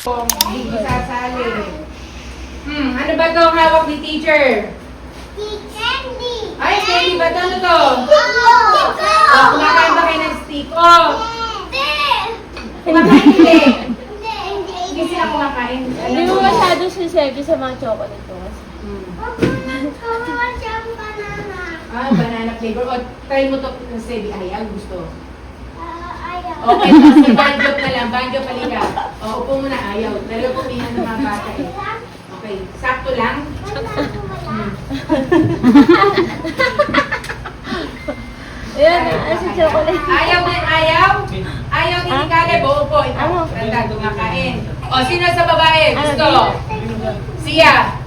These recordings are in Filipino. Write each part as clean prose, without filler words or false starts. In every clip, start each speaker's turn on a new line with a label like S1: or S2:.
S1: Hindi ko sasali. Ano ba to ang hawak ni teacher?
S2: Candy!
S1: Ay, candy ba to? Ano to?
S2: Oh!
S1: Kumakain ba kayo ng stick? Oh!
S2: Hindi!
S1: Kumakain hindi.
S2: Hindi!
S1: Hindi sila kumakain.
S3: Hindi mo masyado si Sebi sa mga chocolate ko.
S2: Kawawa siyang banana.
S1: Banana flavor. O, try mo to Sebi. Ay, gusto.
S2: Ayaw.
S1: Okay, so banjo na lang. Banjo palika. O, upo muna. Ayaw. Talaga pumihan ng mga bata eh. Okay, sakto lang.
S3: Ayan, si chocolate.
S1: Ayaw din, ayaw. Ayaw din ni Caleb. Upo. Ikaw, randa, kumakain. O, sino sa babae? Gusto? Siya.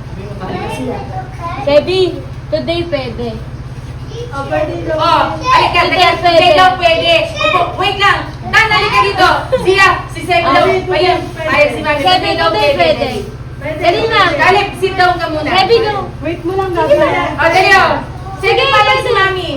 S3: Sebi, today pwede.
S1: Oh, halika, Sebi daw pwede. Upo, wait lang. Tan, halika dito. Siya, si Sebi daw. Ayan, ayan si Mami.
S3: Sebi, today pwede. Dali na.
S1: Caleb, sit down ka muna.
S3: Sebi, go.
S4: Wait mo lang gagawin.
S1: O, dali o. Sige, payag si Mami.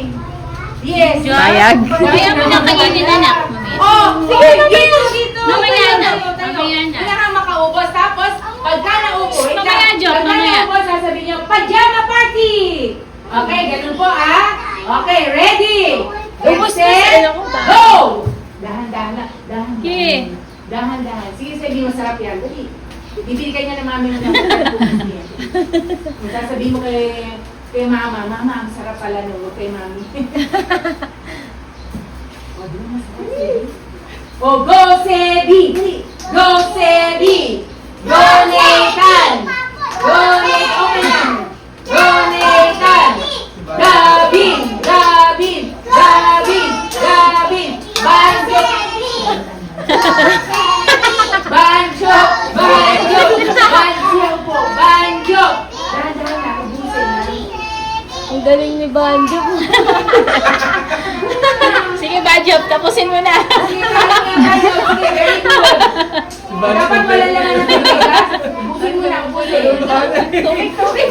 S1: Yes.
S5: Payag?
S3: Kaya mo na kainin, anak.
S1: Oh, sige, dito.
S3: Mamaya na.
S1: Tayo.
S3: Mamaya na.
S1: Kailangan makaubos. Tapos, pagka naupo,
S3: Mamaya, Job,
S1: pagka
S3: mamaya.
S1: naupo, sasabihin nyo, pajama party! Okay, ganun po Okay, ready? Get
S3: Ubos na
S1: set,
S3: sa'yo ko ba?
S1: go! Dahan-dahan na. Dahan-dahan.
S3: Okay.
S1: Dahan-dahan. Sige, sabihin masarap yan. Dali. Bibili ka niya ng mami mo na. Sasabihin mo kay mama, mama, ang sarap pala no, kay mami. O, di ba masarap, Sebi? O, go, Sebi! Dali. Go, Sebi! Go, Nathan! Go, Nathan! Okay na. Go, Nathan! Gavin! Gavin! Gavin! Gavin! Banjo! Banjo! Banjo! Banjo po! Banjo! Dahan-dahan na, ubusin na.
S3: Ang galing ni Banjo. Sige, Banjo, tapusin mo na.
S1: Sige, kaya nga, Banjo. Sige, very good. Dapat wala lang ang natitira. Ubusin mo na, ubusin. Tumik, ubusin.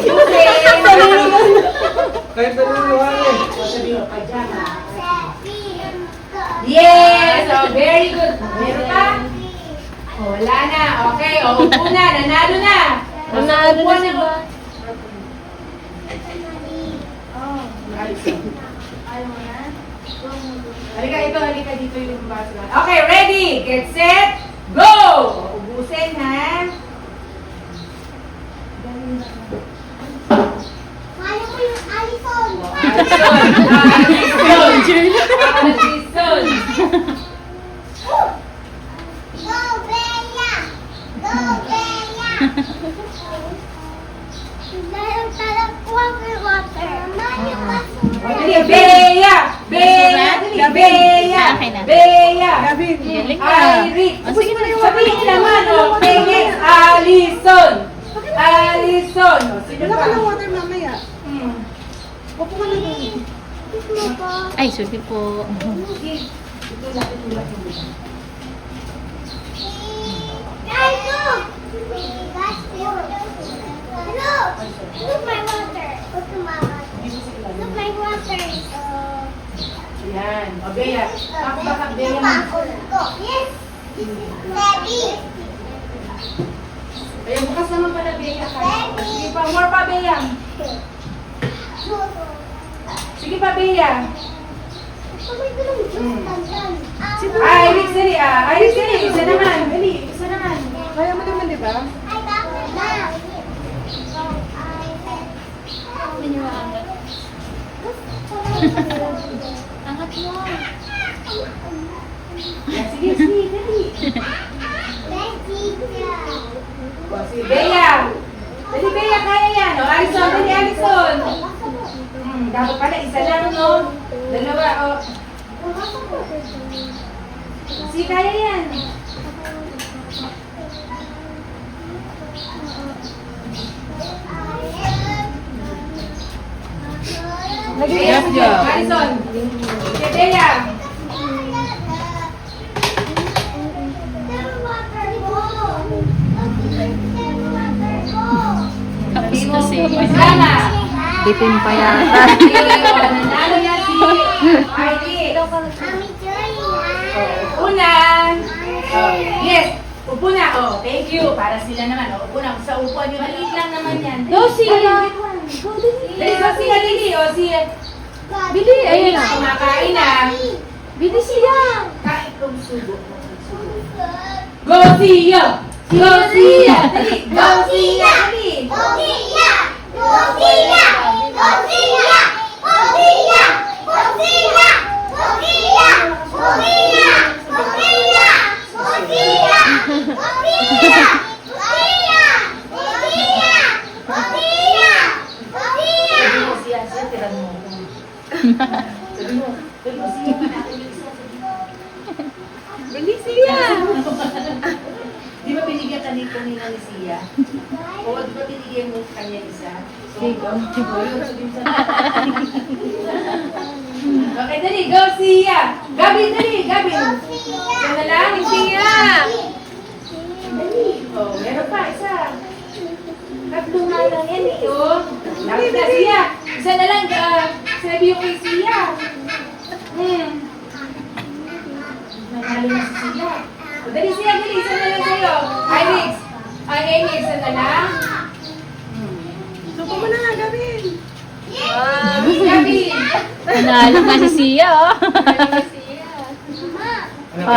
S4: Kahit naniniwala.
S1: O, sabi mo, pajama. Yes! Oh, very good. Meron pa? Oh, wala na. Okay, o, upo na. Nanalo na.
S3: Nanalo na si Banjo.
S1: Halika ito, halika dito yung baso. Okay, ready? Get set, go! Ubusin, ha?
S2: Kaya ko yung Alison.
S1: Alison!
S2: Go, Bella! Go, Bella! Talag water. Mami,
S1: Dali, Bea! Bea! Dali, Bea! Bea!
S4: Gavin.
S1: Iris! Sabihin naman, okay, Alison! Alison! Sino
S4: Wala
S1: pa?
S4: ka ng water mamaya. Upo ka na doon.
S3: Ay, sorry po.
S1: Ito natin tulak yung buka.
S2: Guys, look! Look! Look my water. Look my water. Look my water.
S1: Yan. O, Bea. Ako baka Bea mo.
S2: Yes! Baby!
S1: Kaya bukas naman pala Bea. Sige pa, more pa Bea. Sige pa Bea. Iris, dali Iris, dali. Isa naman. Dali, isa naman.
S4: Kaya mo naman, di ba?
S3: Angat mo.
S1: Yan, sige, sige, dali. O, sige, Bea. Dali Bea, kaya yan. O, Alison, dali Alison. Dapat pala isa lang, no? Dalawa, o. Sige, kaya yan. Bea, sige, Alison. Sige, Bea.
S3: Tapos na si...
S1: Masama.
S5: Bitin pa yata.
S1: Nanalo na si Arlie. Una. Yes. Upo na. Oh, thank you. Para sila naman. Oh, upo na. Sa upuan yung maliit lang naman yan.
S3: Go, Sia.
S1: Dali, go Sia, dali. O, Sia.
S3: Bili, ayun na.
S1: Kumakain na.
S3: Bili siya.
S1: Kain kong subo. Go Sia! Go Sia! Dali! Go Sia! Dali! Sabi mo, Sia, tiran mo. Sabi mo, Sia, manakit yung isa.
S3: Bili siya.
S1: Di ba binigyan ka nito ni Sia? Oo, di ba binigyan mo kanya isa?
S3: Sigo.
S1: Okay, dali, go Sia! Gabi, dali, Gabi! Yan na lang, Sia! Dali, oh, meron pa, isa. Tatlo nga lang yan eh, oh. Lapit na Sia! Isa na lang, sabi yung kay Sia. Nanalo na si Sia. Oh, dali Sia, dali, isa na lang sa'yo. Iris, isa na lang.
S4: Suko mo na nga, gawin.
S1: Gabi!
S3: Nanalo nga si Sia, oh.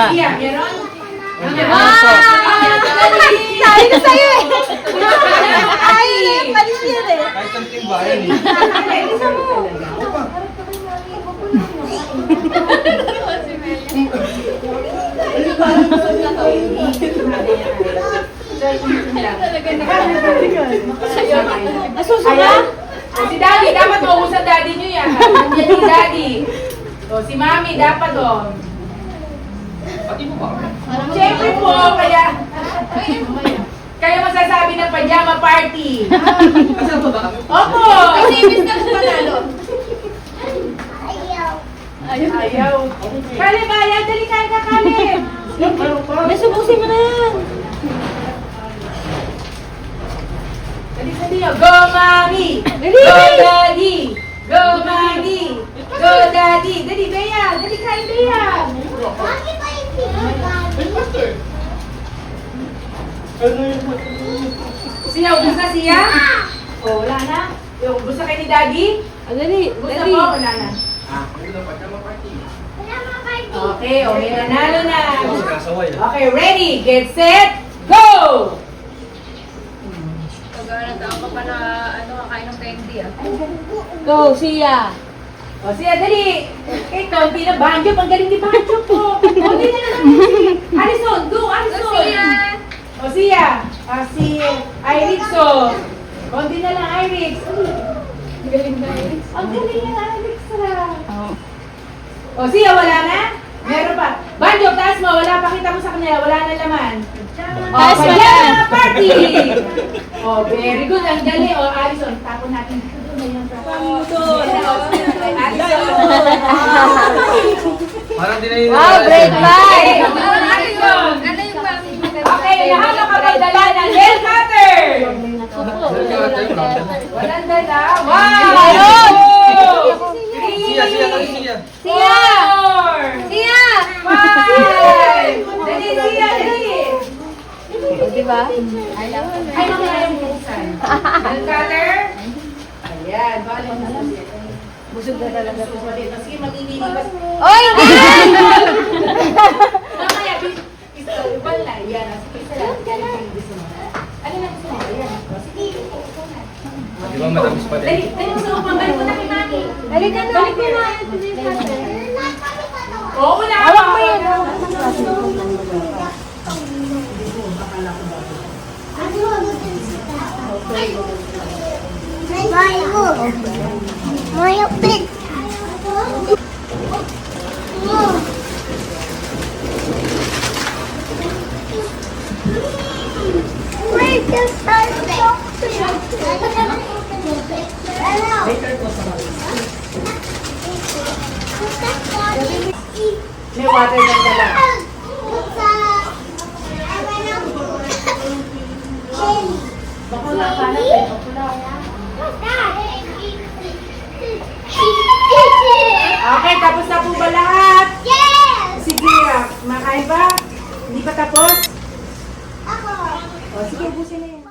S1: Sia, meron?
S3: Sabi ko sa'yo eh.
S1: Ay!
S3: Palis yan eh.
S6: Kahit ang timbayan eh.
S1: Nasusunod? Si Daddy, dapat mauusap Daddy nyo yan. Nandiyan si Daddy. O, si Mami, dapat o.
S6: Pati mo ba?
S1: Siyempre po, kaya masasabi ng pajama party.
S6: Kasama ba kami?
S1: Opo!
S2: Kasi ibig na panalo.
S1: Ayaw. Kali, kaya. Dali, kaya, Kali.
S3: Nasubusin mo na yan.
S1: Dali, dali. Go, Mami! Go, Daddy! Go, Mami! Go, Daddy! Dali, Bea! Dali, kaya, Bea! Siya, ubus na siya? O, wala na. Yung ubus na kay ni Daddy?
S3: Dali,
S1: Ubus na po, wala na.
S6: Ah, hindi na pajama party.
S1: Okay, okay, nanalo na.
S6: Ako kasaway ah.
S1: Okay, ready, get set, go!
S3: Go, Sia.
S1: O, siya, dali. Kay Tonti na banjo, ang galing ni banjo po. Konti na lang si Alison, go, Alison. O, siya. Si Irixo. Konti na lang, Irix. Ang galing na, Irix. Ang galing na, Irix.
S3: Oh.
S1: O, siya, wala na? Meron pa. Banjo, taas mo. Wala, pakita mo sa kanila. Wala na laman. O,
S3: Taas mo
S1: pajama
S3: yan.
S1: party. O, very good. Ang galing. O, Alison, tapon natin dito. Alison.
S6: Parang di na yun.
S3: Wow, break
S1: Okay,
S3: time.
S1: Alison. Okay, lahat nakapagdala ng nail cutter. Walang dala. Wow!
S3: Meron.
S6: Siya, siya, kali siya.
S1: Sia!
S3: Sia.
S1: Five! Dali, Sia, dali!
S3: Diba?
S1: Ay, mamaya yung buksan. Nail cutter. Ayan, bali mo na siya. Busog na talaga ito. Sige, maninilipas.
S3: Oy, hindi!
S1: Mamaya, ibang na. Yan, isa lang. Ano na gusto mo? Ayan. Sige, ikaw na.
S6: Di ba matamis pa
S1: Dali,
S6: din?
S1: dali gusto mo pang balik mo na kay Mami.
S3: Halika na.
S1: Balik mo na. Oo, wala ka.
S3: Hawak mo yan.
S2: Mayo pig. Where's the
S1: May water kang dala. Bakula ka na, bakula. Okay, tapos na po ba lahat?
S2: Yes!
S1: Sige, makain ba? Hindi pa tapos?
S4: O, sige, ubusin na yan.